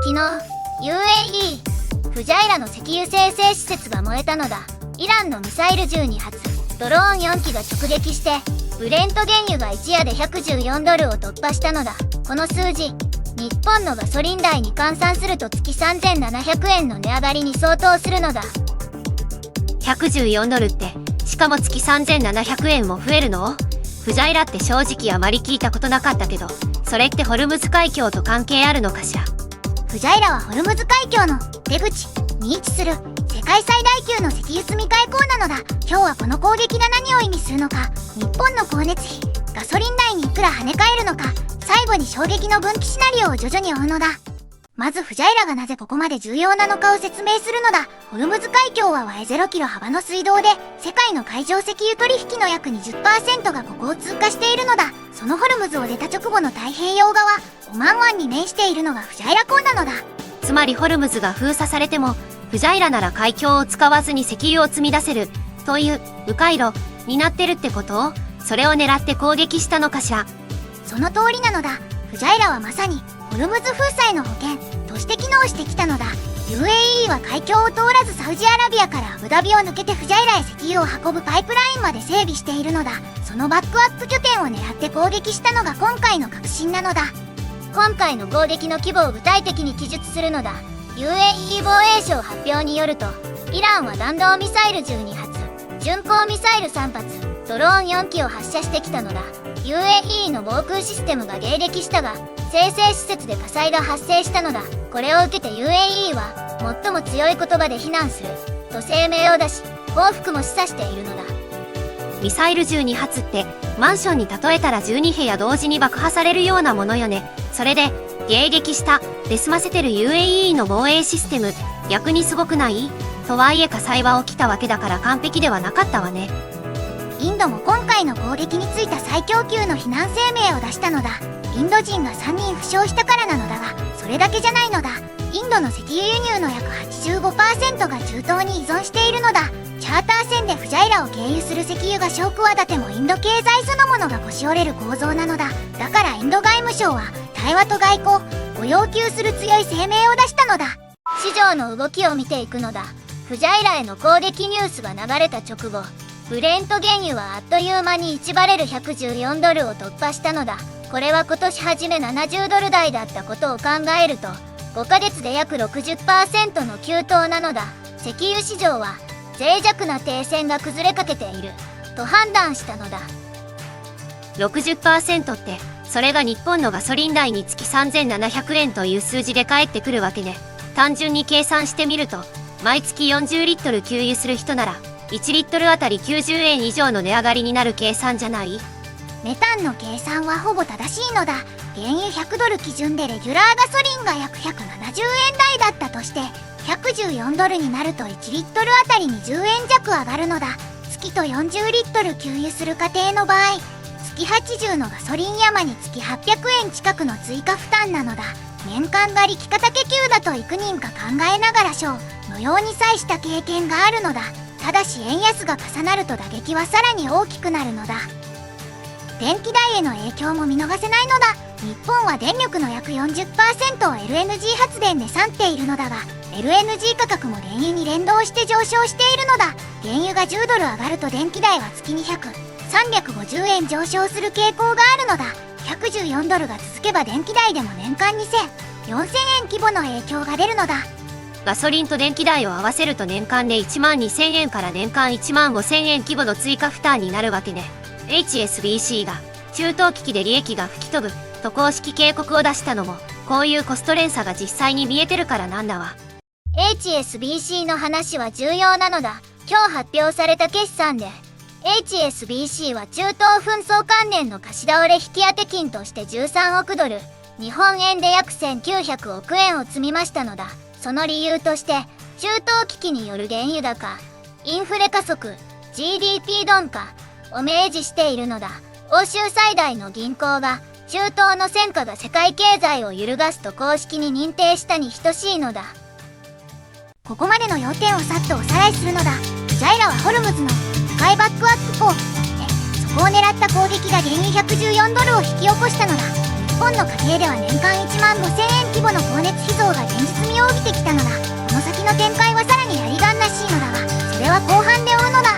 昨日 UAE フジャイラの石油精製施設が燃えたのだ。イランのミサイル12発、ドローン4機が直撃してブレント原油が一夜で114ドルを突破したのだ。この数字、日本のガソリン代に換算すると月3700円の値上がりに相当するのだ。114ドルって、しかも月3700円も増えるの？フジャイラって正直あまり聞いたことなかったけど、それってホルムズ海峡と関係あるのかしら？フジャイラはホルムズ海峡の出口に位置する世界最大級の石油積み替え港なのだ。今日はこの攻撃が何を意味するのか、日本の光熱費、ガソリン代にいくら跳ね返るのか、最後に衝撃の分岐シナリオを徐々に追うのだ。まずフジャイラがなぜここまで重要なのかを説明するのだ。ホルムズ海峡は0キロ幅の水道で、世界の海上石油取引の約 20% がここを通過しているのだ。そのホルムズを出た直後の太平洋側、オマン湾に面しているのがフジャイラ港なのだ。つまりホルムズが封鎖されても、フジャイラなら海峡を使わずに石油を積み出せるという迂回路になってるってこと？それを狙って攻撃したのかしら？その通りなのだ。フジャイラはまさにホルムズ封鎖への保険として機能してきたのだ。 UAE は海峡を通らずサウジアラビアからアブダビを抜けてフジャイラへ石油を運ぶパイプラインまで整備しているのだ。そのバックアップ拠点を狙って攻撃したのが今回の革新なのだ。今回の攻撃の規模を具体的に記述するのだ。 UAE 防衛省発表によると、イランは弾道ミサイル12発、巡航ミサイル3発、ドローン4機を発射してきたのだ。 UAE の防空システムが迎撃したが、精製施設で火災が発生したのだ。これを受けて UAE は最も強い言葉で非難すると声明を出し、報復も示唆しているのだ。ミサイル12発ってマンションに例えたら12部屋同時に爆破されるようなものよね。それで迎撃したで済ませてる UAE の防衛システム、逆にすごくない？とはいえ火災は起きたわけだから完璧ではなかったわね。インドも今回の攻撃についた最強級の非難声明を出したのだ。インド人が3人負傷したからなのだが、それだけじゃないのだ。インドの石油輸入の約 85% が中東に依存しているのだ。チャーター船でフジャイラを経由する石油が小企てもインド経済そのものが腰折れる構造なのだ。だからインド外務省は対話と外交を要求する強い声明を出したのだ。市場の動きを見ていくのだ。フジャイラへの攻撃ニュースが流れた直後、ブレント原油はあっという間に1バレル114ドルを突破したのだ。これは今年初め70ドル台だったことを考えると、5ヶ月で約 60% の急騰なのだ。石油市場は脆弱な停戦が崩れかけていると判断したのだ。 60% って、それが日本のガソリン代につき3700円という数字で返ってくるわけね。単純に計算してみると、毎月40リットル給油する人なら1リットルあたり90円以上の値上がりになる計算じゃない？メタンの計算はほぼ正しいのだ。原油100ドル基準でレギュラーガソリンが約170円台だったとして、114ドルになると1リットルあたり20円弱上がるのだ。月と40リットル給油する家庭の場合、月80のガソリン山につき800円近くの追加負担なのだ。年間が力方家給だと幾人か考えながら小のように際した経験があるのだ。ただし円安が重なると打撃はさらに大きくなるのだ。電気代への影響も見逃せないのだ。日本は電力の約 40% を LNG 発電で産っているのだが、 LNG 価格も原油に連動して上昇しているのだ。原油が10ドル上がると電気代は月に350円上昇する傾向があるのだ。114ドルが続けば電気代でも年間2000、4000円規模の影響が出るのだ。ガソリンと電気代を合わせると年間で1万2000円から年間1万5000円規模の追加負担になるわけね。HSBC が中東危機で利益が吹き飛ぶと公式警告を出したのも、こういうコスト連鎖が実際に見えてるからなんだわ。 HSBC の話は重要なのだ。今日発表された決算で HSBC は中東紛争関連の貸し倒れ引き当て金として13億ドル、日本円で約1900億円を積みましたのだ。その理由として、中東危機による原油高、インフレ加速、GDP 鈍化を明示しているのだ。欧州最大の銀行が中東の戦火が世界経済を揺るがすと公式に認定したに等しいのだ。ここまでの要点をさっとおさらいするのだ。フジャイラはホルムズの深いバックアップ港で、そこを狙った攻撃が原油114ドルを引き起こしたのだ。日本の家計では年間1万5000円規模の光熱費増が現実味を帯びてきたのだ。この先の展開はさらにやりがんらしいのだが、それは後半で追うのだ。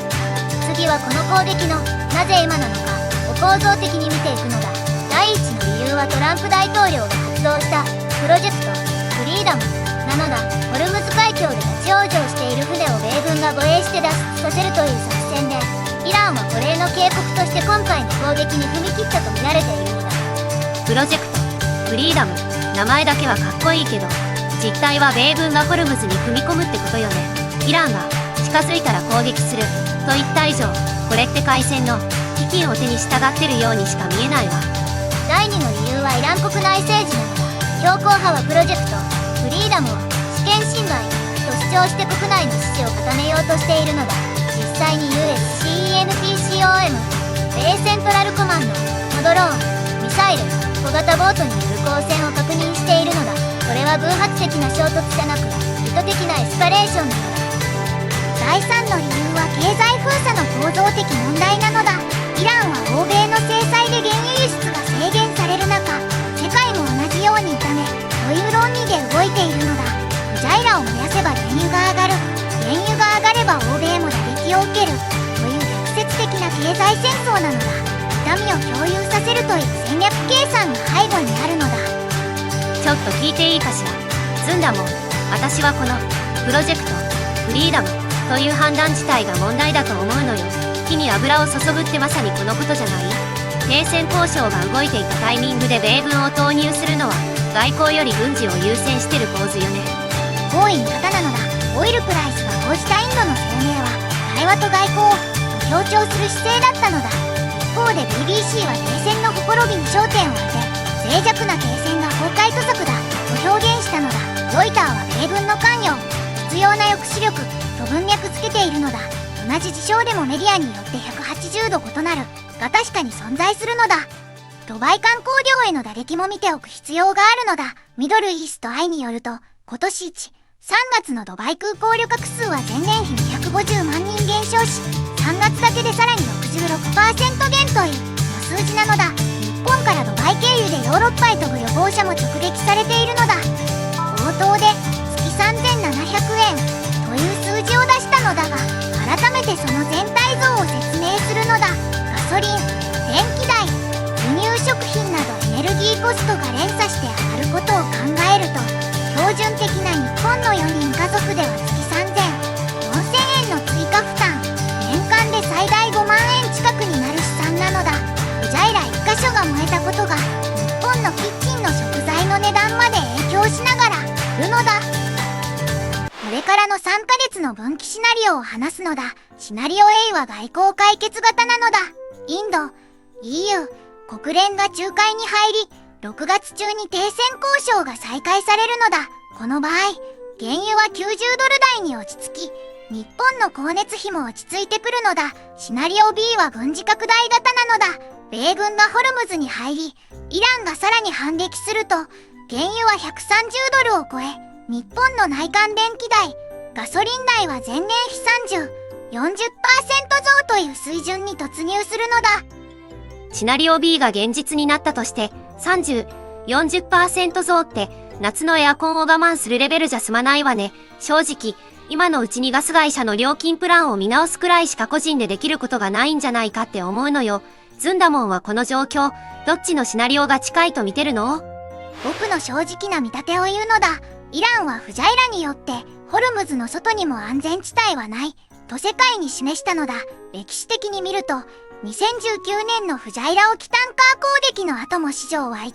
次はこの攻撃のなぜ今なのかを構造的に見ていくのだ。第一の理由はトランプ大統領が発動したプロジェクトフリーダムなのだ。ホルムズ海峡で立ち往生している船を米軍が護衛して脱出させるという作戦で、イランはこれの警告として今回の攻撃に踏み切ったと見られているのだ。プロジェクトフリーダム、名前だけはかっこいいけど実態は米軍がホルムズに踏み込むってことよね。イランが近づいたら攻撃すると言った以上、これって開戦の基金を手に従ってるようにしか見えないわ。第2の理由はイラン国内政治なのだ。強硬派はプロジェクトフリーダムを主権侵害と主張して国内の支持を固めようとしているのだ。実際に USCENTCOM 米セントラルコマンドのドローン、ミサイル、小型ボートによる交戦を確認しているのだ。これは偶発的な衝突じゃなく意図的なエスカレーションなのだ。第3の理由は経済封鎖の構造的問題なのだ。イランは欧米の制裁で原油輸出が制限される中、世界も同じように炒めという論理で動いているのだ。フジャイラを燃やせば原油が上がる、原油が上がれば欧米も打撃を受けるという逆説的な経済戦争なのだ。痛みを共有させるという戦略計算が背後にあるのだ。ちょっと聞いていいかしら。ずんだもん、私はこのプロジェクトフリーダムという判断自体が問題だと思うのよ。火に油を注ぐってまさにこのことじゃない？停戦交渉が動いていたタイミングで米軍を投入するのは外交より軍事を優先してる構図よね。大いに方なのだ。オイルプライスが報じたインドの声明は対話と外交と強調する姿勢だったのだ。一方で BBC は停戦のほころびに焦点を当て、脆弱な停戦が崩壊土足だと表現したのだ。ロイターは米軍の関与、必要な抑止力と文脈つけているのだ。同じ事象でもメディアによって180度異なるが確かに存在するのだ。ドバイ観光業への打撃も見ておく必要があるのだ。ミドルイーストアイによると、今年1、3月のドバイ空港旅客数は前年比250万人減少し、3月だけでさらに 66% 減というの数字なのだ。日本からドバイ経由でヨーロッパへ飛ぶ旅行者も直撃されているのだ。冒頭で月3700円という数字を出したのだが、改めてその全体像を説明するのだ。ガソリン、電気代、輸入食品などエネルギーコストが連鎖して上がることを考えると、標準的な日本の4人家族では月3000、4000円の追加負担、年間で最大5万円近くになる試算なのだ。フジャイラ1カ所が燃えたことが日本のキッチンの食材の値段まで影響しながらあるのだ。これからの3ヶ月の分岐シナリオを話すのだ。シナリオ A は外交解決型なのだ。インド、EU、国連が仲介に入り、6月中に停戦交渉が再開されるのだ。この場合、原油は90ドル台に落ち着き、日本の光熱費も落ち着いてくるのだ。シナリオ B は軍事拡大型なのだ。米軍がホルムズに入り、イランがさらに反撃すると、原油は130ドルを超え、日本の内観電気代、ガソリン代は前年比30、40% 増という水準に突入するのだ。シナリオ B が現実になったとして、30、40% 増って夏のエアコンを我慢するレベルじゃ済まないわね。正直、今のうちにガス会社の料金プランを見直すくらいしか個人でできることがないんじゃないかって思うのよ。ずんだもんはこの状況、どっちのシナリオが近いと見てるの？僕の正直な見立てを言うのだ。イランはフジャイラによってホルムズの外にも安全地帯はないと世界に示したのだ。歴史的に見ると2019年のフジャイラ沖タンカー攻撃の後も市場は1、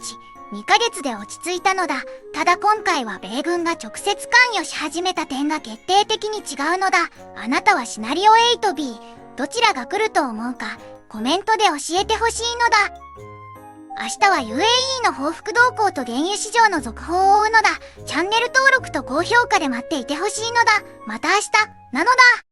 2ヶ月で落ち着いたのだ。ただ今回は米軍が直接関与し始めた点が決定的に違うのだ。あなたはシナリオ A と B どちらが来ると思うかコメントで教えてほしいのだ。明日は UAE の報復動向と原油市場の続報を追うのだ。チャンネル登録と高評価で待っていてほしいのだ。また明日なのだ。